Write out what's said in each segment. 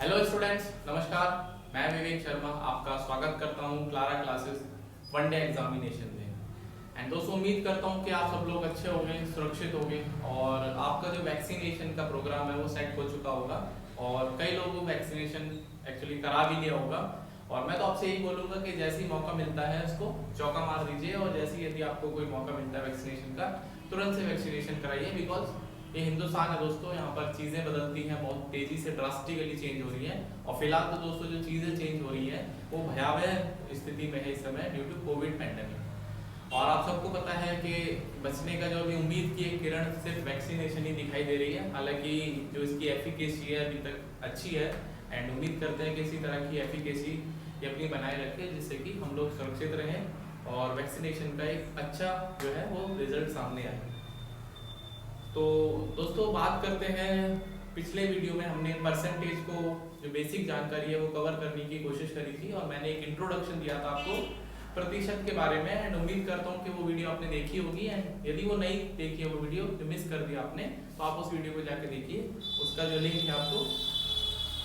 Hello students, नमस्कार। मैं विवेक शर्मा आपका स्वागत करता हूं क्लारा क्लासेस वनडे एग्जामिनेशन में। एंड दोस्तों, उम्मीद करता हूं कि आप सब लोग अच्छे होंगे, सुरक्षित होंगे और आपका जो वैक्सीनेशन का प्रोग्राम है वो सेट हो चुका होगा और कई लोगों को वैक्सीनेशन एक्चुअली करा भी लिया होगा। और मैं तो आपसे यही बोलूँगा कि जैसे ही मौका मिलता है उसको चौका मार दीजिए और जैसे ही यदि आपको कोई मौका मिलता है वैक्सीनेशन का, तुरंत से वैक्सीनेशन कराइए। बिकॉज ये हिंदुस्तान है दोस्तों, यहाँ पर चीज़ें बदलती हैं, बहुत तेज़ी से ड्रास्टिकली चेंज हो रही हैं। और फिलहाल तो दोस्तों जो चीज़ें चेंज हो रही हैं वो भयावह स्थिति में है इस समय ड्यू टू कोविड पैंडेमिक। और आप सबको पता है कि बचने का जो अभी उम्मीद की एक किरण सिर्फ वैक्सीनेशन ही दिखाई दे रही है। हालांकि जो इसकी एफिकेसी है अभी तक अच्छी है एंड उम्मीद करते हैं कि इसी तरह की एफिकेसी ये अपनी बनाए रखें जिससे कि हम लोग सुरक्षित रहें और वैक्सीनेशन का एक अच्छा जो है वो रिजल्ट सामने आए। तो दोस्तों, बात करते हैं, पिछले वीडियो में हमने परसेंटेज को जो बेसिक जानकारी है वो कवर करने की कोशिश करी थी और मैंने एक इंट्रोडक्शन दिया था आपको प्रतिशत के बारे में। एंड उम्मीद करता हूँ कि वो वीडियो आपने देखी होगी। एंड यदि वो नहीं देखी है वो वीडियो, जो मिस कर दिया आपने, तो आप उस वीडियो को जाके देखिए। उसका जो लिंक है आपको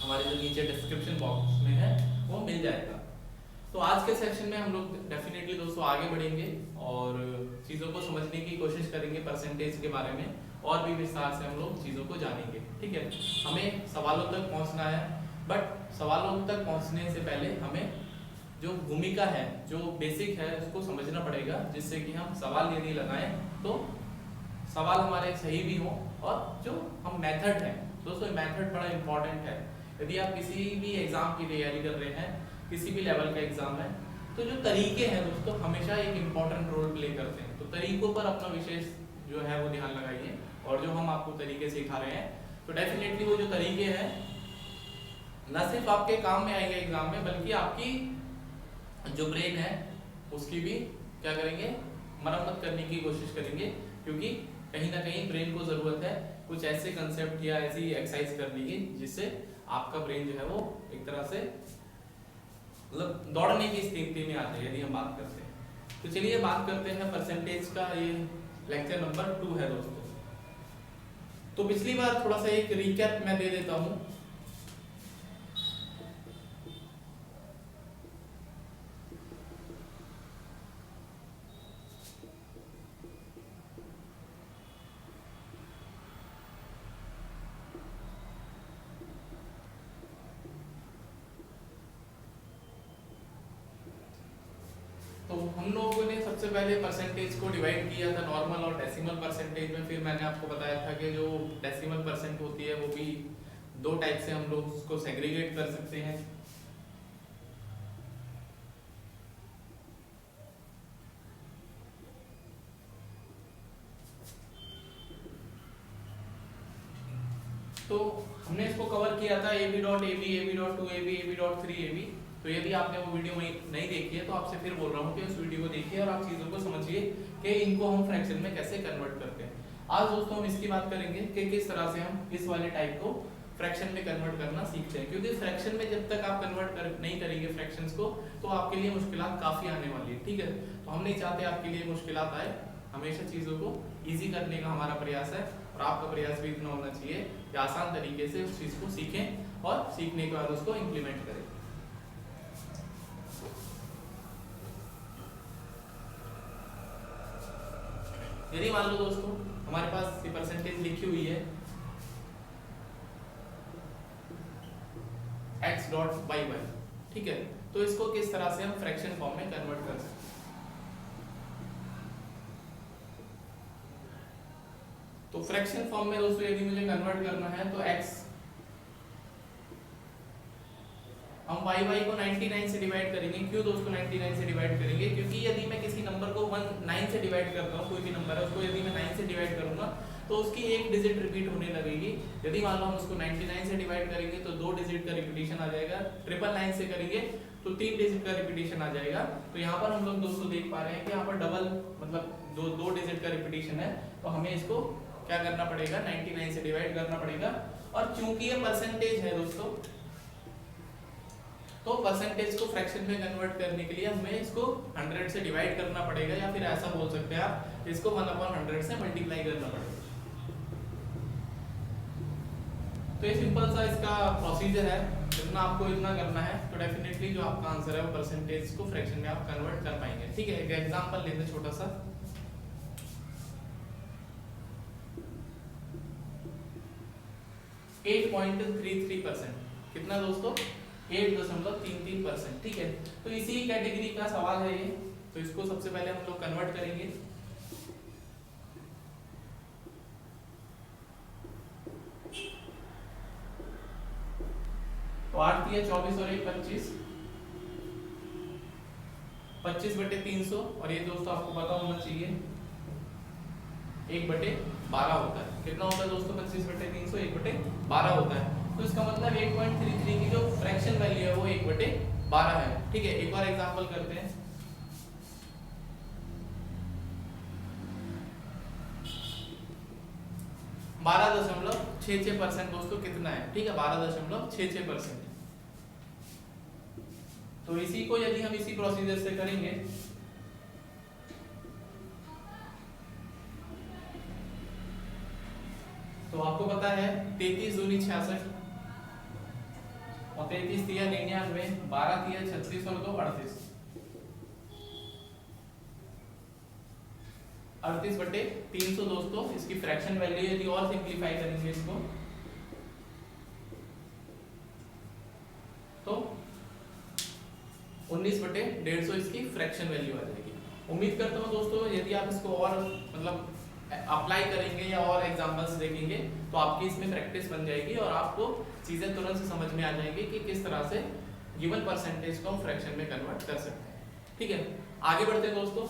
हमारे जो नीचे डिस्क्रिप्शन बॉक्स में है वो मिल जाएगा। तो आज के सेक्शन में हम लोग डेफिनेटली दोस्तों आगे बढ़ेंगे और चीज़ों को समझने की कोशिश करेंगे परसेंटेज के बारे में, और भी विस्तार से हम लोग चीज़ों को जानेंगे। ठीक है, हमें सवालों तक पहुंचना है, बट सवालों तक पहुंचने से पहले हमें जो भूमिका है, जो बेसिक है, उसको समझना पड़ेगा, जिससे कि हम सवाल यदि लगाएं तो सवाल हमारे सही भी हों। और जो हम मेथड है दोस्तों, मेथड बड़ा इंपॉर्टेंट है। यदि आप किसी भी एग्जाम की तैयारी कर रहे हैं, किसी भी लेवल का एग्जाम है, तो जो तरीके हैं दोस्तों हमेशा एक इम्पॉर्टेंट रोल प्ले करते हैं। तो तरीकों पर अपना विशेष जो है वो ध्यान लगाइए। और जो हम आपको तरीके सिखा रहे हैं तो डेफिनेटली वो जो तरीके हैं न सिर्फ आपके काम में आएंगे एग्जाम में, बल्कि आपकी जो ब्रेन है उसकी भी क्या करेंगे, मरम्मत करने की कोशिश करेंगे। क्योंकि कहीं ना कहीं ब्रेन को जरूरत है कुछ ऐसे कंसेप्ट या ऐसी एक्सरसाइज करने की जिससे आपका ब्रेन जो है वो एक तरह से मतलब दौड़ने की स्थिति में आता है यदि हम बात करते हैं। तो चलिए बात करते हैं परसेंटेज का। ये लेक्चर नंबर 2 है दोस्तों। तो पिछली बार थोड़ा सा एक रिकैप मैं दे देता हूं। तो हम लोगों ने सबसे पहले परसेंटेज को डिवाइड किया था नॉर्मल और डेसिमल परसेंटेज में। फिर मैंने आपको बताया था कि जो डेसिमल परसेंट होती है वो भी दो टाइप से हम लोग उसको सेग्रीगेट कर सकते हैं। तो हमने इसको कवर किया था ab.ab, ab.2, ab, ab.3, ab। तो यदि आपने वो वीडियो नहीं देखी है तो आपसे फिर बोल रहा हूँ कि उस वीडियो को देखिए और आप चीज़ों को समझिए कि इनको हम फ्रैक्शन में कैसे कन्वर्ट करते हैं। आज दोस्तों हम इसकी बात करेंगे कि किस तरह से हम इस वाले टाइप को फ्रैक्शन में कन्वर्ट करना सीखते हैं। क्योंकि फ्रैक्शन में जब तक आप नहीं करेंगे फ्रैक्शंस को तो आपके लिए मुश्किलात काफ़ी आने वाली है। ठीक है, तो हम नहीं चाहते आपके लिए मुश्किलात आए। हमेशा चीज़ों को ईजी करने का हमारा प्रयास है और आपका प्रयास भी इतना होना चाहिए कि आसान तरीके से उस चीज़ को सीखें और सीखने के बाद उसको इम्प्लीमेंट करें। यदि मान लो दोस्तों हमारे पास ये परसेंटेज लिखी हुई है x.yy, ठीक है, तो इसको किस तरह से हम फ्रैक्शन फॉर्म में कन्वर्ट कर सकते हैं। तो फ्रैक्शन फॉर्म में दोस्तों यदि मुझे कन्वर्ट करना है तो x हम y को 99 से डिवाइड करेंगे। क्यों दोस्तों 99 से डिवाइड करेंगे? क्योंकि यदि मैं किसी नंबर को 9 से डिवाइड करता हूँ, कोई भी नंबर है उसको यदि मैं 9 से डिवाइड करूंगा तो उसकी एक डिजिट रिपीट होने लगेगी। यदि मान लो हम उसको 99 से डिवाइड करेंगे तो 2 डिजिट का रिपीटिशन आ जाएगा। 999 से करेंगे तो 3 डिजिट का रिपीटिशन आ जाएगा। तो यहाँ पर हम लोग दोस्तों देख पा रहे हैं कि यहाँ पर डबल मतलब दो डिजिट का रिपीटिशन है। तो हमें इसको क्या करना पड़ेगा, 99 से डिवाइड करना पड़ेगा। और चूंकि ये परसेंटेज है दोस्तों, तो परसेंटेज को फ्रैक्शन में कन्वर्ट करने के लिए हमें इसको 100 से डिवाइड करना पड़ेगा, या फिर ऐसा बोल सकते हैं आप इसको 1/100 से मल्टीप्लाई करना पड़ेगा। तो ये सिंपल सा इसका प्रोसीजर है, जितना आपको इतना करना है तो डेफिनेटली जो आपका आंसर है वो परसेंटेज को फ्रैक्शन में आप कन्वर्ट कर पाएंगे। ठीक है, एक एग्जांपल लेते हैं छोटा सा। %8.33, कितना दोस्तों? 8.33%। ठीक है, तो इसी कैटेगरी का सवाल है ये, तो इसको सबसे पहले हम लोग कन्वर्ट करेंगे। तो 8 दिया 24 और 1 25, 25/300, और ये दोस्तों आपको पता होना चाहिए 1/12 होता है। कितना होता है दोस्तों? 25/300 1/12 होता है। तो इसका मतलब 8.33 की जो फ्रैक्शन वैल्यू है वो 1/12 है। ठीक है, एक बार एग्जांपल करते हैं। %12.66 दोस्तों कितना है? ठीक है, 12.66%। तो इसी को यदि हम इसी प्रोसीजर से करेंगे तो आपको पता है 33 दूनी 66, और 33 दिया 99, 12 दिया 36 और 2 38, 38/300 दोस्तों इसकी फ्रैक्शन वैल्यू। यदि और सिंप्लीफाई करेंगे इसको तो 19/150 इसकी फ्रैक्शन वैल्यू आ जाएगी। उम्मीद करता हूँ दोस्तों यदि आप इसको और मतलब अप्लाई करेंगे या और एग्जांपल्स देखेंगे तो आपकी इसमें प्रैक्टिस बन जाएगी और आपको चीजें तुरंत से समझ में आ जाएगी कि किस तरह से गिवन परसेंटेज को हम फ्रैक्शन में कन्वर्ट कर सकते हैं। ठीक है, आगे बढ़ते हैं दोस्तों।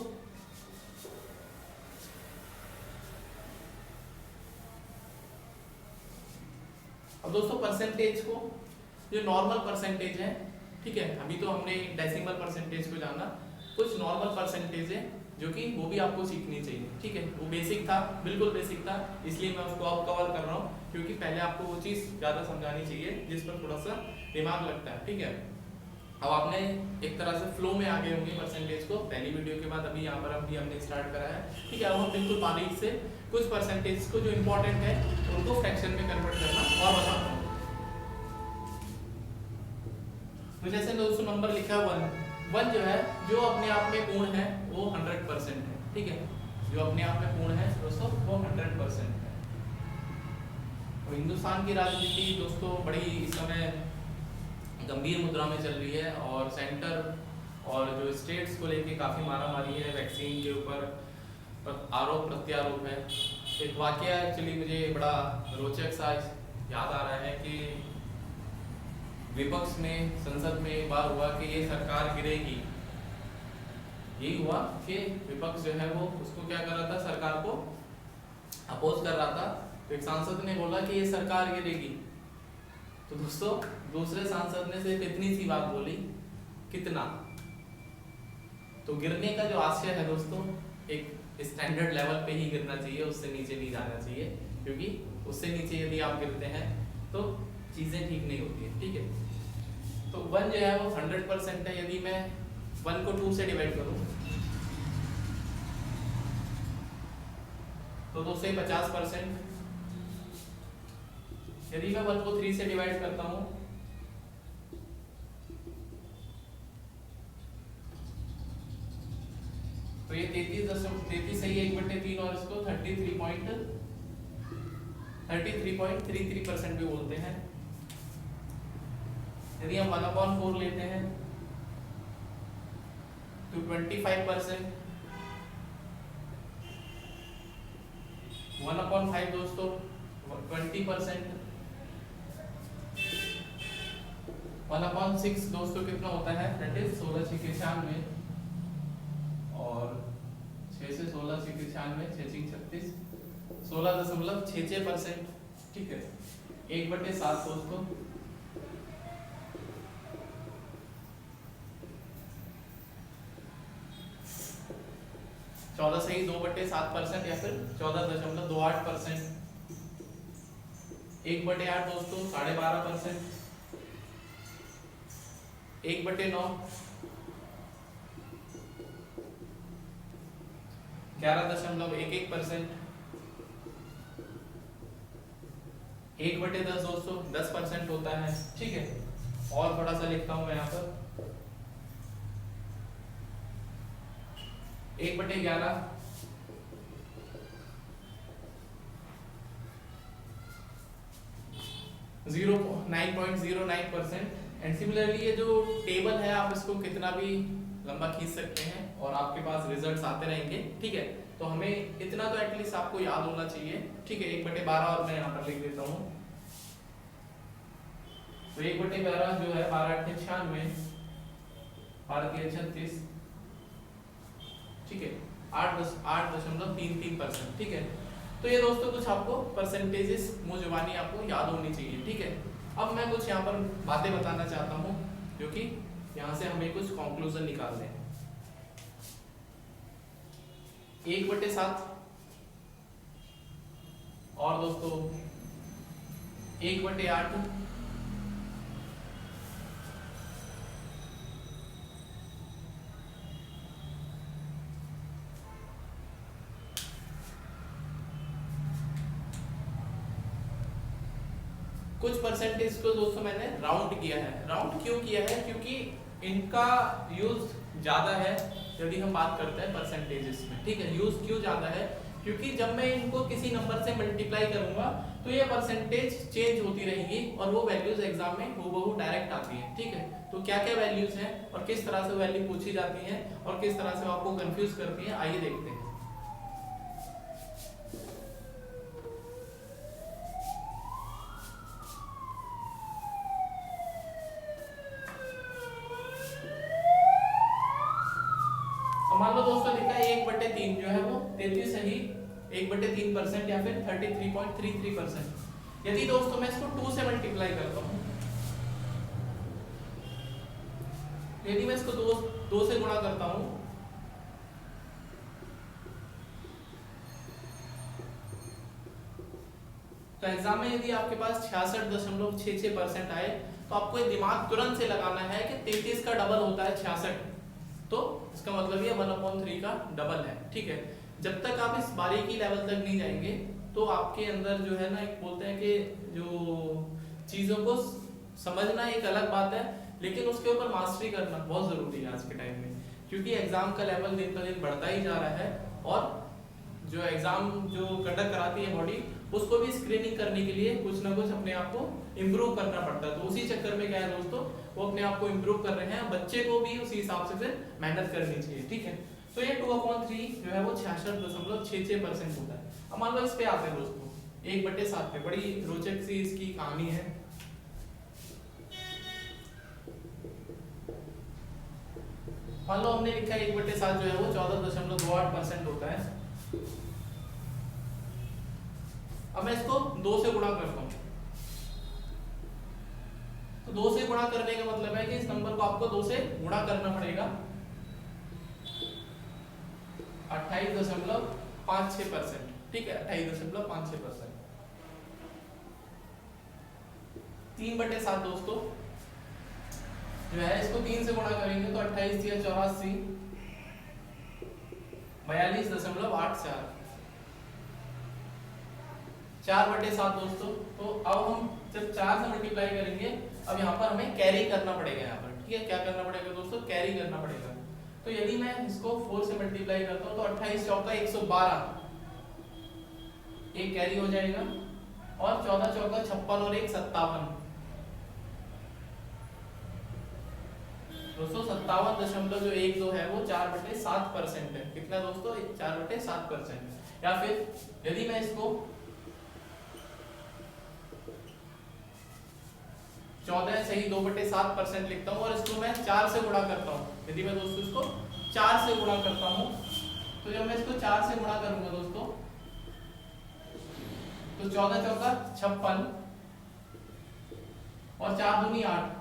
अब दोस्तों परसेंटेज को, जो नॉर्मल परसेंटेज है, ठीक है, अभी तो हमने डेसिमल परसेंटेज को जाना, कुछ नॉर्मल परसेंटेज है जो कि वो भी आपको सीखनी चाहिए। ठीक है, वो बेसिक था, बिल्कुल बेसिक था, इसलिए मैं उसको अब कवर कर रहा हूँ क्योंकि पहले आपको वो चीज़ ज़्यादा समझानी चाहिए जिस पर थोड़ा सा दिमाग लगता है। ठीक है, अब आपने एक तरह से फ्लो में आगे होंगे परसेंटेज को, पहली वीडियो के बाद अभी यहाँ पर अभी हमने स्टार्ट करा है। ठीक है, अब हम बिल्कुल बारीक से कुछ परसेंटेज को जो इम्पोर्टेंट है उनको फ्रैक्शन में कन्वर्ट करना और बताता हूँ। तो जैसे दोस्तों नंबर लिखा है 1 जो है, जो अपने आप में पूर्ण है वो 100% है। ठीक है, जो अपने आप में पूर्ण है दोस्तों वो 100% है। तो हिंदुस्तान की राजनीति दोस्तों बड़ी इस समय गंभीर मुद्रा में चल रही है और सेंटर और जो स्टेट्स को लेके काफ़ी मारामारी है, वैक्सीन के ऊपर आरोप प्रत्यारोप है। एक वाकया एक्चुअली मुझे बड़ा रोचक सा याद आ रहा है कि विपक्ष में संसद में एक बार हुआ कि ये सरकार गिरेगी, यही हुआ कि विपक्ष जो है वो उसको क्या कर रहा था, सरकार को अपोज कर रहा था। तो एक सांसद ने बोला कि ये सरकार गिरेगी, तो दोस्तों दूसरे सांसद ने सिर्फ इतनी सी बात बोली, कितना? तो गिरने का जो आशय है दोस्तों एक स्टैंडर्ड लेवल पे ही गिरना चाहिए, उससे नीचे नहीं जाना चाहिए, क्योंकि उससे नीचे यदि आप गिरते हैं तो चीजें ठीक नहीं होती है। ठीक है, तो 1 जो है वो 100% है। यदि मैं 1 को 2 से डिवाइड करूं तो 2 से 50%। यदि मैं 1 को 3 से डिवाइड करता हूं तो ये 33 सही है 1/3, और इसको 33.33% भी बोलते हैं। यदि हम 1/4 लेते हैं तो 25%, 1/5 दोस्तों 20%, 1/6 दोस्तों कितना होता है, दैट इज 16 × 96, और 6 से 16 × 96, 6 × 36, 16.66%। ठीक है, 1/7 दोस्तों, 14 से ही 2/7% या फिर 14.28%। 1/8 दोस्तों 12.5%, 1/9 11.11%, 1/10 दोस्तों 10% होता है, ठीक है। और थोड़ा सा लिखता हूं मैं यहाँ पर 1/11 9.09%। एंड सिमिलरली ये जो टेबल है आप इसको कितना भी लंबा खींच सकते हैं और आपके पास रिजल्ट्स आते रहेंगे, ठीक है। तो हमें इतना तो एटलीस्ट आपको याद होना चाहिए, ठीक है। 1/12 और मैं यहाँ पर लिख देता हूँ। तो 1/12 जो है 12×8 = 96, 12×36, ठीक है, 8.33%, ठीक है। तो ये दोस्तों कुछ आपको परसेंटेजेस मुंह जुबानी आपको याद होनी चाहिए, ठीक है। अब मैं कुछ यहाँ पर बातें बताना चाहता हूँ जो कि यहाँ से हमें कुछ कंक्लूजन निकालने हैं। 1/7 और दोस्तों 1/8, कुछ परसेंटेज को दोस्तों मैंने राउंड किया है। राउंड क्यों किया है? क्योंकि इनका यूज ज्यादा है यदि हम बात करते हैं परसेंटेजेस में, ठीक है। यूज क्यों ज्यादा है? क्योंकि जब मैं इनको किसी नंबर से मल्टीप्लाई करूंगा तो ये परसेंटेज चेंज होती रहेंगी और वो वैल्यूज एग्जाम में हूबहू डायरेक्ट आती है, ठीक है। तो क्या क्या वैल्यूज हैं और किस तरह से वैल्यू पूछी जाती है और किस तरह से आपको कंफ्यूज करती है, आइए देखते हैं। मान लो दोस्तों लिखा है 1/3 जो है वो 33 सही 1/3% या फिर 33.33%। यदि दोस्तों मैं इसको 2 से मल्टीप्लाई करता हूँ, यदि मैं इसको 2 से गुणा करता हूँ तो एग्जाम में यदि आपके पास 66.66% आए तो आपको ये दिमाग तुरंत से लगाना है कि 33 का डबल होता है 66, तो इसका मतलब ये 1/3 का डबल है, ठीक है। जब तक आप इस बारीकी लेवल तक नहीं जाएंगे तो आपके अंदर जो है ना, एक बोलते हैं कि जो चीजों को समझना एक अलग बात है, लेकिन उसके ऊपर मास्टरी करना बहुत जरूरी है आज के टाइम में, क्योंकि एग्जाम का लेवल दिन पर दिन बढ़ता ही जा रहा है और जो एग्जाम जो कंडक्ट कराती है बॉडी उसको भी स्क्रीनिंग करने के लिए कुछ ना कुछ अपने आप को इम्प्रूव करना पड़ता है। तो उसी चक्कर में क्या है दोस्तों, वो अपने आप को इम्प्रूव कर रहे हैं, बच्चे को भी उसी हिसाब से फिर मेहनत करनी चाहिए, ठीक है। तो ये 2/3 जो है वो 66.66% होता है। अब मान लो इस पे आते हैं दोस्तों 1/7 पे, बड़ी रोचक सी इसकी कहानी है। मान लो हमने लिखा है 1/7 जो है वो 14.28% होता है। अब मैं इसको 2 से गुणा करता हूँ, तो 2 से गुणा करने का मतलब है कि इस नंबर को आपको 2 से गुणा करना पड़ेगा। 28.56%, ठीक है, 28.56%। 3/7 दोस्तों जो है इसको 3 से गुणा करेंगे तो 28 या 84, 42.84। 4/7 दोस्तों, तो अब हम जब 4 से मल्टीप्लाई करेंगे, अब यहाँ पर हमें कैरी करना पड़ेगा यहाँ पर, ठीक है। क्या करना पड़ेगा दोस्तों? कैरी करना पड़ेगा। तो यदि मैं इसको 4 से मल्टीप्लाई करता हूँ तो 28 चौका 112, एक कैरी हो जाएगा, और 14 चौका 56 और 1 57 दोस्तों। 57.1 जो है वो 4/7% है। कितना दोस्तों? 4/7%। या फिर यदि मैं इसको 14 सही 2/7% लिखता हूँ और इसको मैं 4 से गुणा करता हूँ, यदि मैं दोस्तों इसको 4 से गुणा करता हूँ, तो जब मैं इसको 4 से गुणा करूंगा दोस्तों तो 14 चौका 56 और 4 दूनी 8।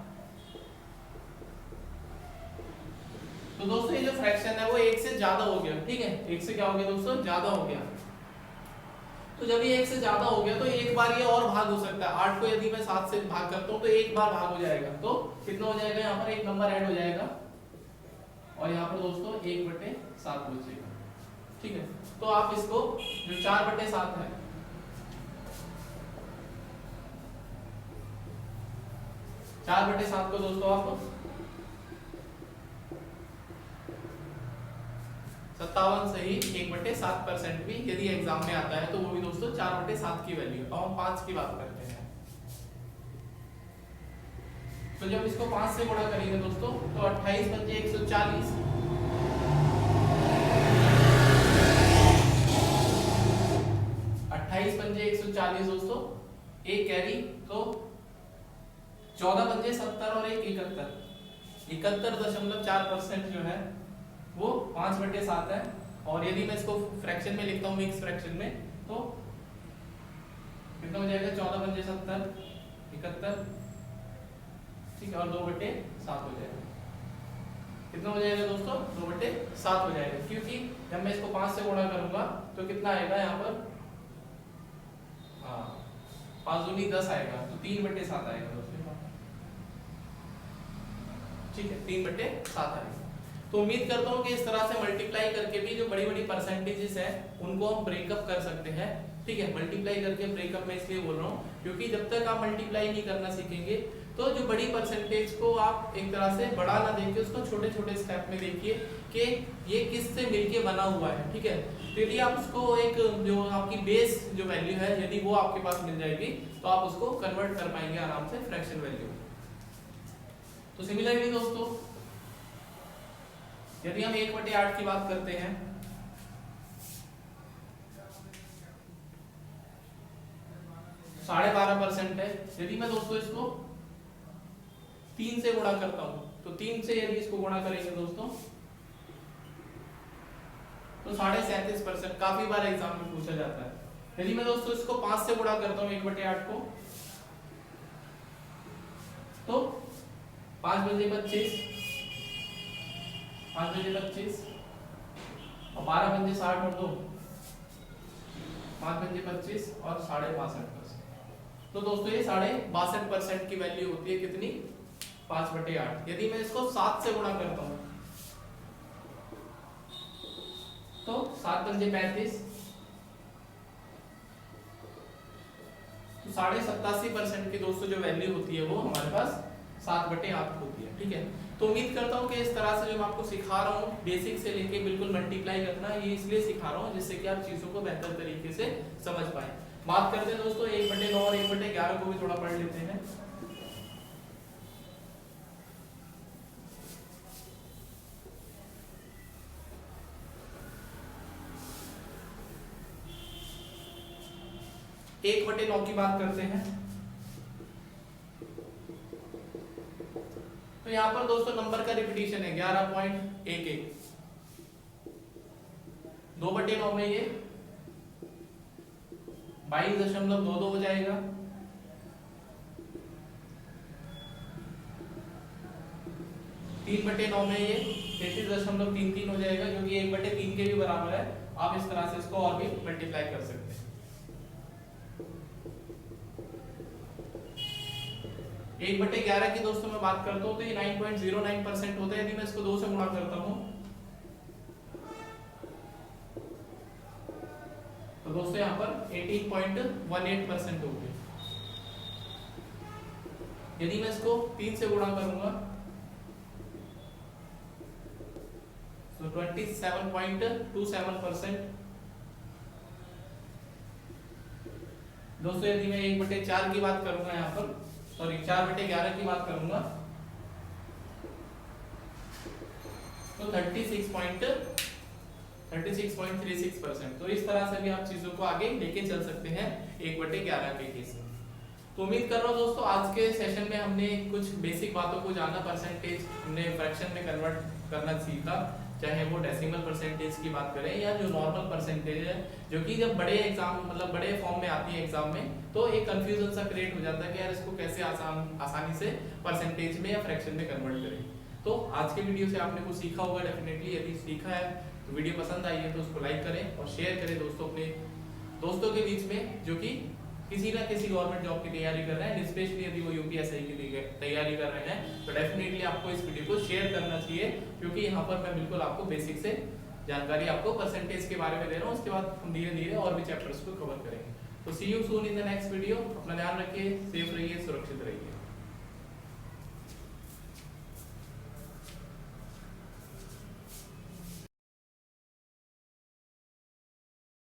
तो दोस्तों ये जो फ्रैक्शन है वो 1 से ज्यादा हो गया, ठीक है। 1 से क्या हो गया दोस्तों? ज्यादा हो गया। तो जब ये 1 से ज्यादा हो गया तो एक बार ये और भाग हो सकता है। 8 को यदि मैं 7 से भाग करता हूँ तो एक बार भाग हो जाएगा, तो कितना हो जाएगा? यहाँ पर एक नंबर ऐड हो जाएगा और यहाँ पर दोस्तों 1/7 बचेगा, ठीक है। तो आप इसको जो 4/7 है 4/7 को दोस्तों आप 57 से ही 1/7% भी यदि एग्जाम में आता है तो वो भी दोस्तों 4/7 की वैल्यू। अब हम 5 की बात करते हैं। तो जब इसको 5 से गुणा करेंगे दोस्तों तो 28 पंजे 140, 28 पंजे 140 दोस्तों, एक कैरी तो 14 पंजे 70 और एक 71, 71.4% जो है वो 5/7 है। और यदि मैं इसको फ्रैक्शन में लिखता हूँ मिक्स फ्रैक्शन में तो कितना हो जाएगा, 14 पंजे 70, 71, ठीक है, और 2/7 हो जाएगा। कितना हो जाएगा दोस्तों, 2/7 हो जाएगा, क्योंकि जब मैं इसको 5 से गुणा करूंगा तो कितना आएगा यहाँ पर, हाँ 5 दूनी 10 आएगा, तो 3/7 आएगा दोस्तों, ठीक है, 3/7 आएगा। तो उम्मीद करता हूँ कि इस तरह से मल्टीप्लाई करके भी जो बड़ी बड़ी परसेंटेजेस है उनको हम ब्रेकअप कर सकते हैं, ठीक है। मल्टीप्लाई करके ब्रेकअप में इसलिए बोल रहा हूँ क्योंकि जब तक आप मल्टीप्लाई नहीं करना सीखेंगे तो जो बड़ी परसेंटेज को आप एक तरह से बड़ा ना देखिए, उसको छोटे छोटे स्टेप में देखिए कि ये किस से मिलके बना हुआ है, ठीक है। तो यदि आप उसको एक जो आपकी बेस जो वैल्यू है यदि वो आपके पास मिल जाएगी तो आप उसको कन्वर्ट कर पाएंगे आराम से फ्रैक्शन वैल्यू। तो सिमिलरली दोस्तों यदि हम 1/8 की बात करते हैं, ,12% है। यदि मैं दोस्तों इसको 3 से गुणा करता हूं तो 3 से यदि इसको गुणा करेंगे दोस्तों तो 37.5%, काफी बार एग्जाम में पूछा जाता है। यदि मैं दोस्तों इसको 5 से गुणा करता हूं 1/8 को तो 5 बजे 25, 5 बजे 25 और 12 बजे 60 और 2, 5 बजे 25 और 62.5%। तो दोस्तों ये 62.5% की वैल्यू होती है कितनी, 5/8। यदि मैं इसको 7 से गुणा करता हूं तो 7 पंजे 35, तो 87.5% की दोस्तों जो वैल्यू होती है वो हमारे पास 7/8 होती है, ठीक है। तो उम्मीद करता हूँ कि इस तरह से जो मैं आपको सिखा रहा हूँ बेसिक से लेके बिल्कुल मल्टीप्लाई करना, ये इसलिए सिखा रहा हूँ जिससे कि आप चीजों को बेहतर तरीके से समझ पाए। बात करते हैं दोस्तों 1/9 और 1/11 को भी थोड़ा पढ़ लेते हैं। एक 1/9 की बात करते हैं तो यहाँ पर दोस्तों नंबर का रिपीटिशन है 11.11, 2/9 में ये 22.22 हो जाएगा, 3/9 में ये 33.33 हो जाएगा जो कि 1/3 के भी बराबर है। आप इस तरह से इसको और भी मल्टीप्लाई कर सकते हैं। 1/11 की दोस्तों मैं बात करता हूँ तो ये 9.09% होता है। यदि मैं इसको 2 से गुणा करता हूँ तो दोस्तों यहाँ पर 18.18% हो गया। यदि मैं इसको 3 से गुणा करूंगा तो 27.27%। दोस्तों यदि मैं 1/4 की बात करूंगा यहाँ पर, सॉरी 4/11 की बात करूंगा तो 36.36%। तो इस तरह से भी आप चीजों को आगे लेके चल सकते हैं 1/11 के केस में। तो उम्मीद कर रहा हूँ दोस्तों आज के सेशन में हमने कुछ बेसिक बातों को जाना, परसेंटेज हमने फ्रैक्शन में कन्वर्ट करना सीखा, चाहे वो डेसिमल परसेंटेज की बात करें या जो नॉर्मल परसेंटेज है, जो कि जब बड़े एग्जाम मतलब बड़े फॉर्म में आती है एग्जाम में तो एक कंफ्यूजन सा क्रिएट हो जाता है कि यार इसको कैसे आसानी से परसेंटेज में या फ्रैक्शन में कन्वर्ट करें। तो आज के वीडियो से आपने कुछ सीखा होगा डेफिनेटली। यदि सीखा है तो वीडियो पसंद आई है तो उसको लाइक करें और शेयर करें दोस्तों अपने दोस्तों के बीच में जो कि किसी ना किसी गवर्नमेंट जॉब की तैयारी कर रहे हैं, स्पेशली यदि वो यूपीएससी की तैयारी कर रहे हैं तो डेफिनेटली आपको इस वीडियो को शेयर करना चाहिए, क्योंकि यहाँ पर मैं बिल्कुल आपको बेसिक से जानकारी आपको परसेंटेज के बारे में दे रहा हूँ। उसके बाद हम धीरे धीरे और भी चैप्टर्स को कवर करेंगे। तो see you soon in the next video. अपना ध्यान रखिए, सेफ रहिए, सुरक्षित रहिए।